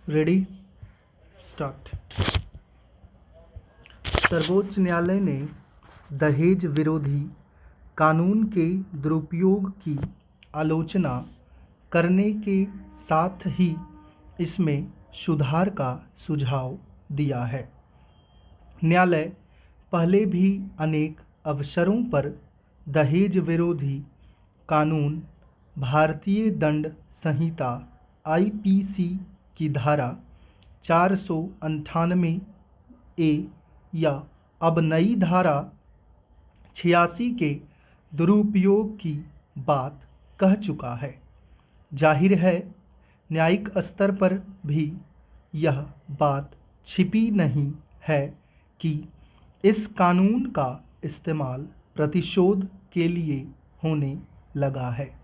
Ready start. सर्वोच्च न्यायालय ने दहेज विरोधी कानून के दुरुपयोग की आलोचना करने के साथ ही इसमें सुधार का सुझाव दिया है। न्यायालय पहले भी अनेक अवसरों पर दहेज विरोधी कानून, भारतीय दंड संहिता IPC की धारा 498A या अब नई धारा 86 के दुरुपयोग की बात कह चुका है। जाहिर है, न्यायिक स्तर पर भी यह बात छिपी नहीं है कि इस कानून का इस्तेमाल प्रतिशोध के लिए होने लगा है।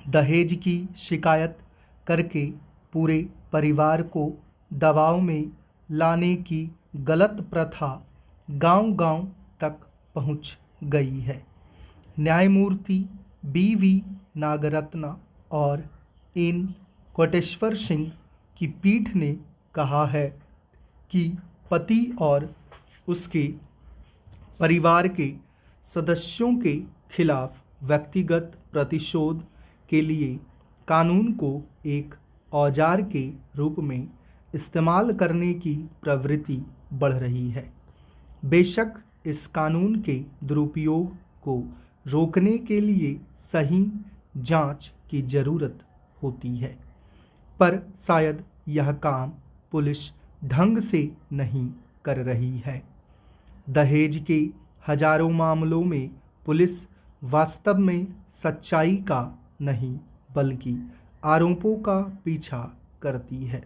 दहेज की शिकायत करके पूरे परिवार को दबाव में लाने की गलत प्रथा गांव-गांव तक पहुंच गई है। न्यायमूर्ति BV नागरत्ना और N कोटेश्वर सिंह की पीठ ने कहा है कि पति और उसके परिवार के सदस्यों के खिलाफ व्यक्तिगत प्रतिशोध के लिए कानून को एक औजार के रूप में इस्तेमाल करने की प्रवृत्ति बढ़ रही है। बेशक इस कानून के दुरुपयोग को रोकने के लिए सही जांच की जरूरत होती है, पर शायद यह काम पुलिस ढंग से नहीं कर रही है। दहेज के हजारों मामलों में पुलिस वास्तव में सच्चाई का नहीं बल्कि आरोपों का पीछा करती है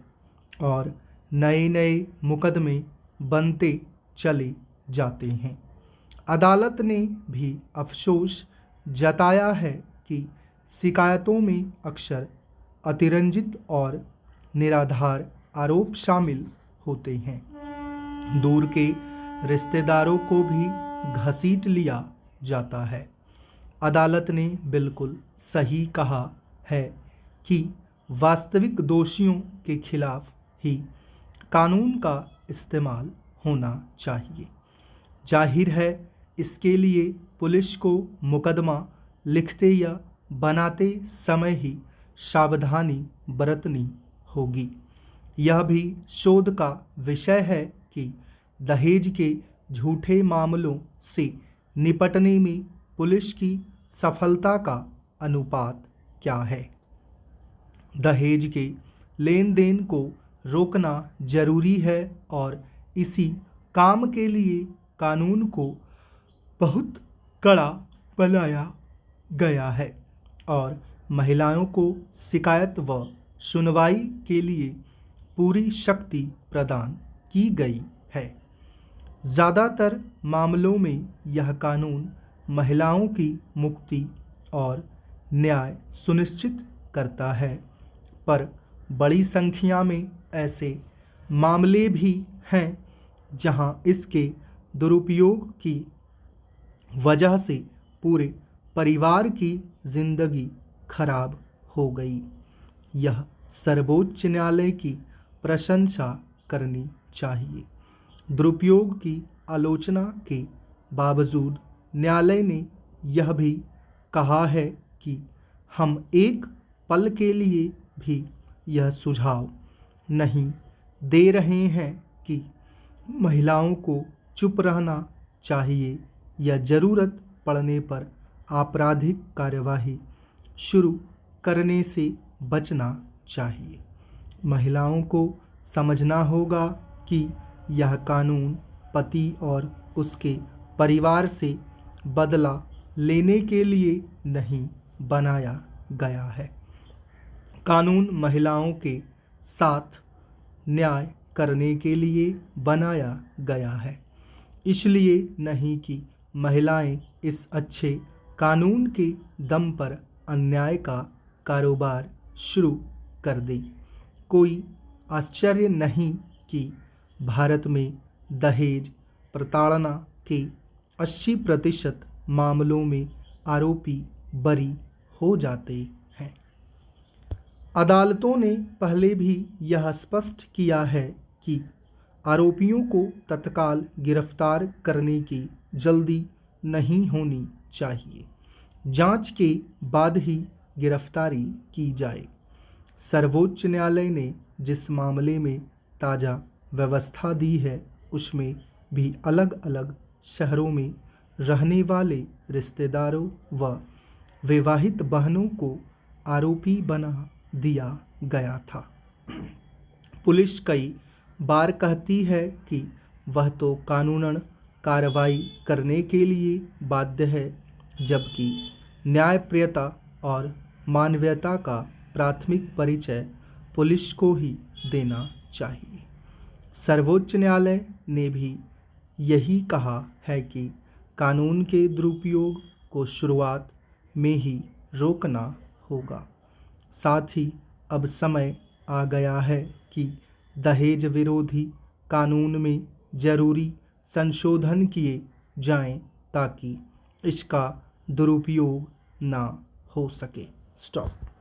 और नए-नए मुकदमे बनते चले जाते हैं। अदालत ने भी अफसोस जताया है कि शिकायतों में अक्सर अतिरंजित और निराधार आरोप शामिल होते हैं। दूर के रिश्तेदारों को भी घसीट लिया जाता है। अदालत ने बिल्कुल सही कहा है कि वास्तविक दोषियों के खिलाफ ही कानून का इस्तेमाल होना चाहिए। जाहिर है, इसके लिए पुलिस को मुकदमा लिखते या बनाते समय ही सावधानी बरतनी होगी। यह भी शोध का विषय है कि दहेज के झूठे मामलों से निपटने में पुलिस की सफलता का अनुपात क्या है। दहेज के लेन देन को रोकना जरूरी है और इसी काम के लिए कानून को बहुत कड़ा बनाया गया है और महिलाओं को शिकायत व सुनवाई के लिए पूरी शक्ति प्रदान की गई है। ज़्यादातर मामलों में यह कानून महिलाओं की मुक्ति और न्याय सुनिश्चित करता है, पर बड़ी संख्या में ऐसे मामले भी हैं जहां इसके दुरुपयोग की वजह से पूरे परिवार की जिंदगी खराब हो गई। यह सर्वोच्च न्यायालय की प्रशंसा करनी चाहिए। दुरुपयोग की आलोचना के बावजूद न्यायालय ने यह भी कहा है कि हम एक पल के लिए भी यह सुझाव नहीं दे रहे हैं कि महिलाओं को चुप रहना चाहिए या ज़रूरत पड़ने पर आपराधिक कार्यवाही शुरू करने से बचना चाहिए। महिलाओं को समझना होगा कि यह कानून पति और उसके परिवार से बदला लेने के लिए नहीं बनाया गया है। कानून महिलाओं के साथ न्याय करने के लिए बनाया गया है, इसलिए नहीं कि महिलाएं इस अच्छे कानून के दम पर अन्याय का कारोबार शुरू कर दें। कोई आश्चर्य नहीं कि भारत में दहेज प्रताड़ना के 80% मामलों में आरोपी बरी हो जाते हैं। अदालतों ने पहले भी यह स्पष्ट किया है कि आरोपियों को तत्काल गिरफ्तार करने की जल्दी नहीं होनी चाहिए। जांच के बाद ही गिरफ्तारी की जाए। सर्वोच्च न्यायालय ने जिस मामले में ताज़ा व्यवस्था दी है उसमें भी अलग अलग शहरों में रहने वाले रिश्तेदारों व विवाहित बहनों को आरोपी बना दिया गया था। पुलिस कई बार कहती है कि वह तो कानूनन कार्रवाई करने के लिए बाध्य है, जबकि न्यायप्रियता और मानवीयता का प्राथमिक परिचय पुलिस को ही देना चाहिए। सर्वोच्च न्यायालय ने भी यही कहा है कि कानून के दुरुपयोग को शुरुआत में ही रोकना होगा। साथ ही अब समय आ गया है कि दहेज विरोधी कानून में जरूरी संशोधन किए जाएं ताकि इसका दुरुपयोग ना हो सके। स्टॉप।